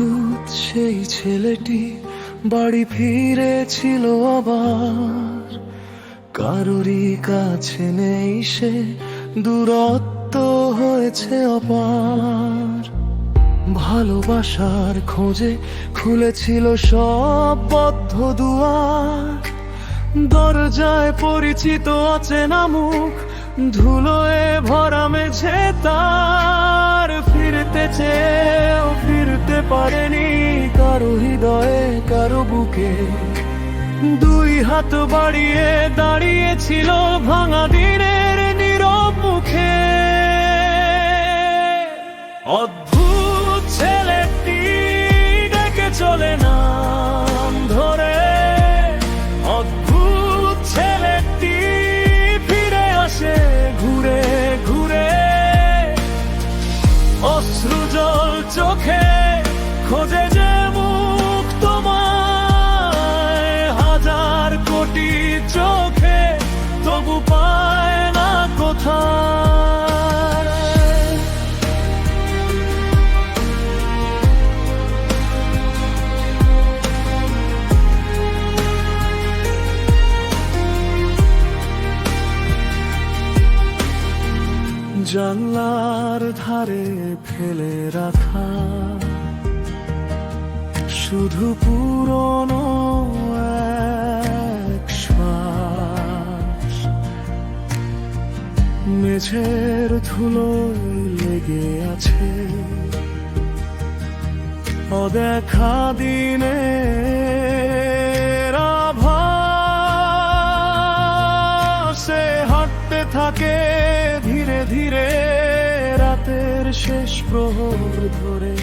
অদ্ভুত সেই ছেলেটি বাড়ি ফিরেছিল আবার। কারোরই কাছে নেই সে, দূরত্ব হয়েছে অপার। ভালোবাসার খোঁজে খুলেছিল সব বদ্ধ দুয়ার। দরজায় পরিচিত অচেনা মুখ, ধুলোয় ভরা মেঝে তার। ফিরতে চেয়েও ফিরতে পারেনি, কারো হৃদয়ে কারো বুকে। দুই হাত বাড়িয়ে দাঁড়িয়েছিল ভাঙা দিনের নীরব মুখে। অদ্ভুত ছেলেটি ডেকে চলে নাম ধরে। অদ্ভুত ছেলেটি ফিরে আসে ঘুরে ঘুরে। অশ্রু জল চোখে খোঁজে যে মুখ তোমায়। হাজার কোটি চোখে তবু পায় না কোথায়। জানলার ধারে ফেলে রাখা শুধু পুরনো এক শ্বাস। মেঝের ধুলোয় লেগে আছে অদেখা দিনের আভাসে। হাঁটতে থাকে ধীরে ধীরে রাতের শেষ প্রহর ধরে।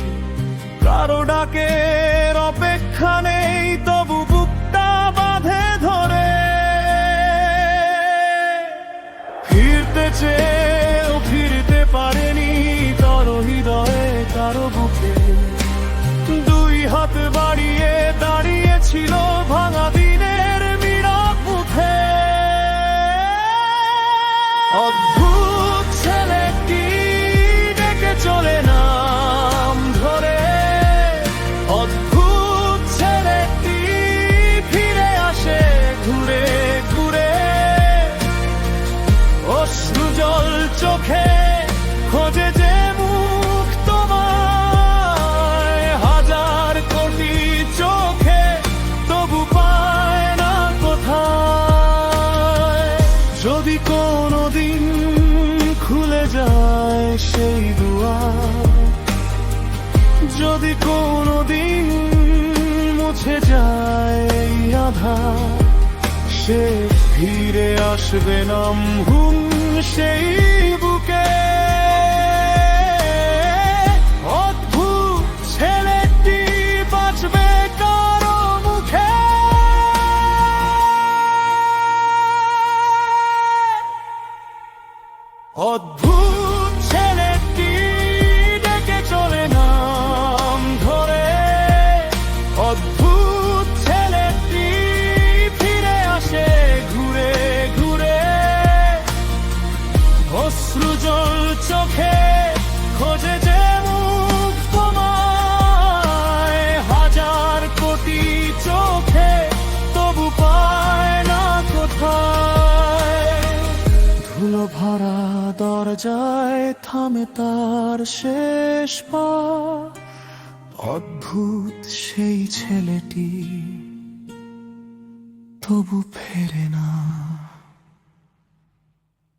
কারো ডাকের অপেক্ষা নেই, তবু বুকটা বাঁধে ধরে। ফিরতে চেয়েও ফিরতে পারেনি, কারো হৃদয়ে কারো বুকে। দুই হাত বাড়িয়ে দাঁড়িয়েছিল ভাঙা দিনের নীরব মুখে। অদ্ভুত ছেলেটি ডেকে চলে নাম ধরে। অদ্ভুত ছেলেটি ফিরে আসে ঘুরে ঘুরে। অশ্রু জল চোখে খোঁজে যে মুখ তোমায়। হাজার কোটি চোখে তবু পায় না কোথায়। যদি কোনোদিন খুলে যায় সেই দুয়ার, যদি কোনোদিন মুছে যায় এই আধার, সে ফিরে আসবে নামহুম সেই বুকে। অদ্ভুত ছেলেটি বাঁচবে কারো মুখে। অদ্ভুত ছেলেটি ডেকে চলে নাম ধরে। অদ্ভুত ছেলেটি ফিরে আসে ঘুরে ঘুরে। অশ্রু জল চোখে খোঁজে যে মুখ তোমায়। হাজার কোটি চোখে তবু পায় না কোথায়। ধুলো ভরা দরজায় থামে তার শেষ পা। অদ্ভুত সেই ছেলেটি তবু ফেরে না।